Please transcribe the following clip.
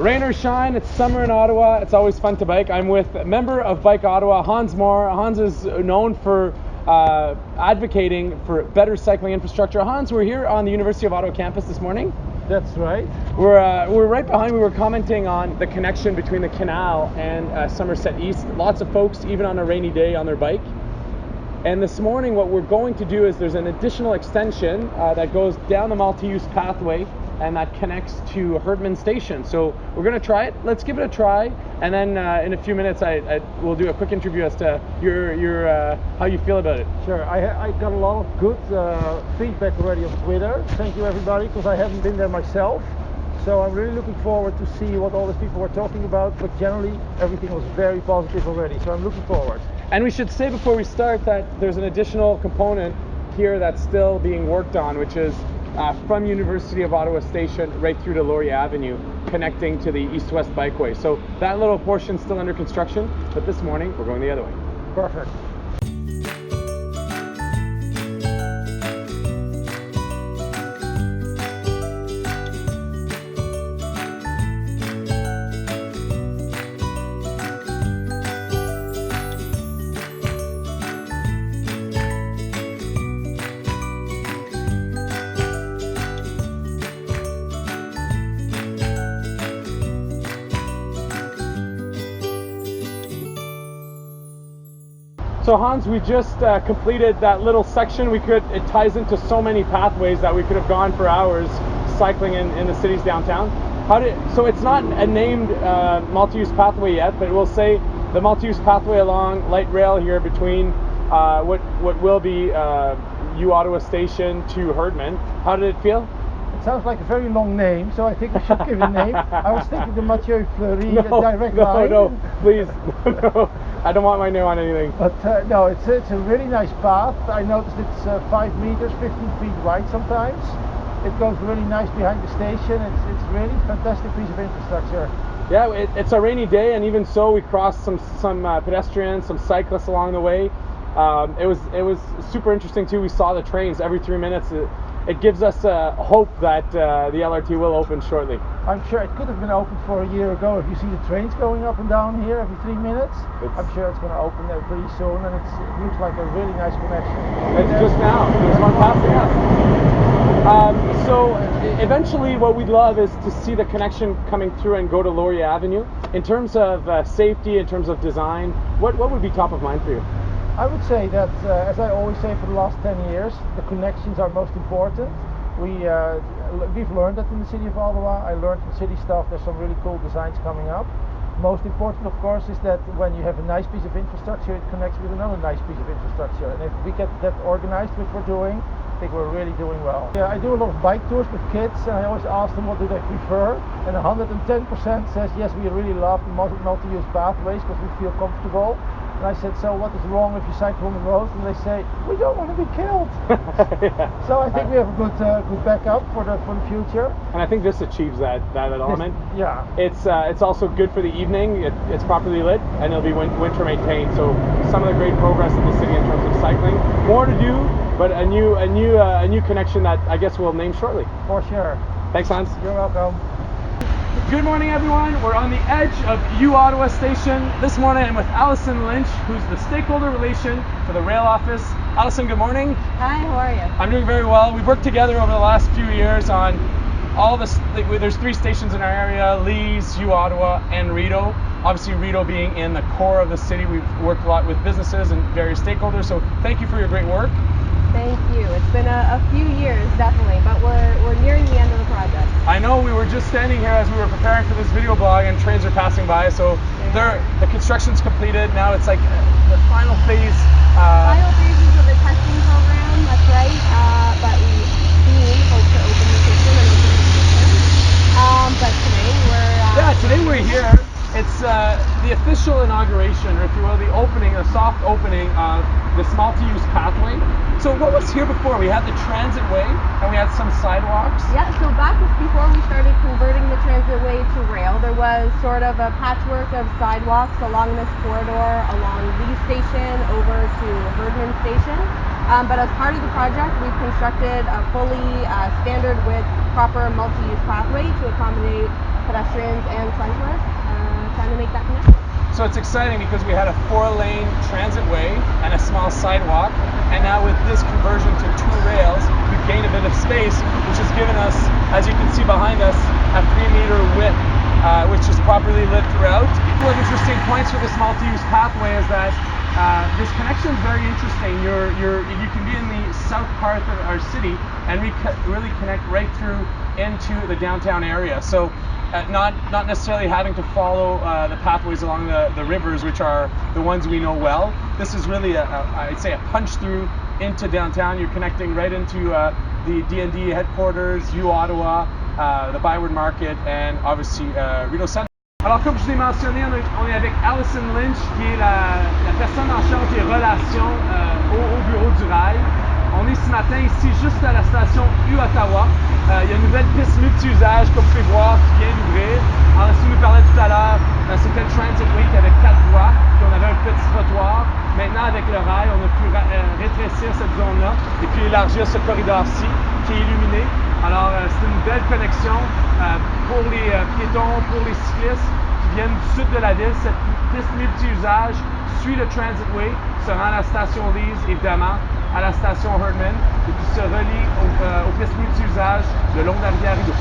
Rain or shine, it's summer in Ottawa. It's always fun to bike. I'm with a member of Bike Ottawa, Hans Moore. Hans is known for advocating for better cycling infrastructure. Hans, we're here on the University of Ottawa campus this morning. That's right. We're right behind. We were commenting on the connection between the canal and Somerset East. Lots of folks, even on a rainy day, on their bike. And this morning, what we're going to do is there's an additional extension that goes down the multi-use pathway and that connects to Herdman Station. So we're going to try it. Let's give it a try, and then in a few minutes, we'll do a quick interview as to your how you feel about it. Sure. I got a lot of good feedback already on Twitter. Thank you, everybody, because I haven't been there myself. So I'm really looking forward to see what all these people were talking about. But generally, everything was very positive already. So I'm looking forward. And we should say before we start that there's an additional component here that's still being worked on, which is from University of Ottawa Station right through to Laurier Avenue, connecting to the east-west bikeway. So that little portion's still under construction, but this morning we're going the other way. Perfect. So Hans, we just completed that little section. It ties into so many pathways that we could have gone for hours cycling in the city's downtown. So it's not a named multi-use pathway yet, but we'll say the multi-use pathway along light rail here between what will be U Ottawa Station to Herdman. How did it feel? It sounds like a very long name, so I think we should give it a name. I was thinking the Mathieu Fleury direct line. No, please. No, I don't want my name on anything. But no, it's a really nice path. I noticed it's 5 meters, 15 feet wide sometimes. It goes really nice behind the station. It's really a fantastic piece of infrastructure. Yeah, it's a rainy day, and even so, we crossed some pedestrians, some cyclists along the way. It was super interesting too. We saw the trains every 3 minutes. It gives us hope that the LRT will open shortly. I'm sure it could have been opened for a year ago. If you see the trains going up and down here every 3 minutes, I'm sure it's going to open there pretty soon, and it looks like a really nice connection. It's just now. There's one passing us. So eventually what we'd love is to see the connection coming through and go to Laurier Avenue. In terms of safety, in terms of design, what would be top of mind for you? I would say that, as I always say for the last 10 years, the connections are most important. We've learned that in the city of Ottawa. I learned from city staff there's some really cool designs coming up. Most important, of course, is that when you have a nice piece of infrastructure, it connects with another nice piece of infrastructure. And if we get that organized, which we're doing, I think we're really doing well. Yeah, I do a lot of bike tours with kids, and I always ask them what do they prefer. And 110% says, yes, we really love the multi-use pathways because we feel comfortable. And I said, so what is wrong if you cycle on the road? And they say, we don't want to be killed. Yeah. So I think we have a good backup for the future. And I think this achieves that element. Yeah. It's also good for the evening. It's properly lit, and it'll be winter maintained. So some of the great progress in the city in terms of cycling. More to do, but a new connection that I guess we'll name shortly. For sure. Thanks, Hans. You're welcome. Good morning, everyone. We're on the edge of U Ottawa Station. This morning I'm with Alison Lynch, who's the stakeholder relation for the rail office. Alison, good morning. Hi, how are you? I'm doing very well. We've worked together over the last few years on all this. There's 3 stations in our area: Lees, U Ottawa, and Rideau. Obviously, Rideau being in the core of the city. We've worked a lot with businesses and various stakeholders. So thank you for your great work. Thank you. It's been a few years, definitely, but we're nearing the end of the project. I know we were just standing here as we were preparing for this video blog, and trains are passing by. So the construction's completed. Now it's like the final phase. Final phases of the testing program. That's right. But we soon hope to open the system and open the system. But today we're here. It's the official inauguration, or if you will, the soft opening of this multi-use pathway. So what was here before? We had the transit way, and we had some sidewalks. Yeah, so back before we started converting the transit way to rail, there was sort of a patchwork of sidewalks along this corridor, along Lee Station over to Herdman Station. But as part of the project, we've constructed a fully standard width, proper multi-use pathway to accommodate pedestrians and cyclists, trying to make that connection. So it's exciting because we had a 4-lane transit way and a small sidewalk, and now with this conversion to 2 rails, we've gained a bit of space, which has given us, as you can see behind us, a 3-meter width, which is properly lit throughout. One of the interesting points for this multi-use pathway is that this connection is very interesting. You can be in the south part of our city and really connect right through into the downtown area. So not necessarily having to follow the pathways along the rivers, which are the ones we know well. This is really I'd say a punch through into downtown. You're connecting right into the D&D headquarters, U Ottawa, the Byward Market, and obviously Rideau Centre. Alors comme je vous ai mentionné, on est avec Alison Lynch, qui est la personne en charge des relations au bureau du rail. On est ce matin ici juste à la station U Ottawa. Il y a une nouvelle piste multi-usage, comme vous pouvez voir, qui vient d'ouvrir. Alors, si nous parlait tout à l'heure, c'était le Transit Way qui avait 4 voies, puis on avait un petit trottoir. Maintenant, avec le rail, on a pu rétrécir cette zone-là et puis élargir ce corridor-ci qui est illuminé. Alors, c'est une belle connexion pour les piétons, pour les cyclistes qui viennent du sud de la ville. Cette piste multi-usage suit le Transit Way, se rend à la station Lees, évidemment, à la station Herdman, et puis se relie aux pistes multi-usage le long de la rivière Rideau.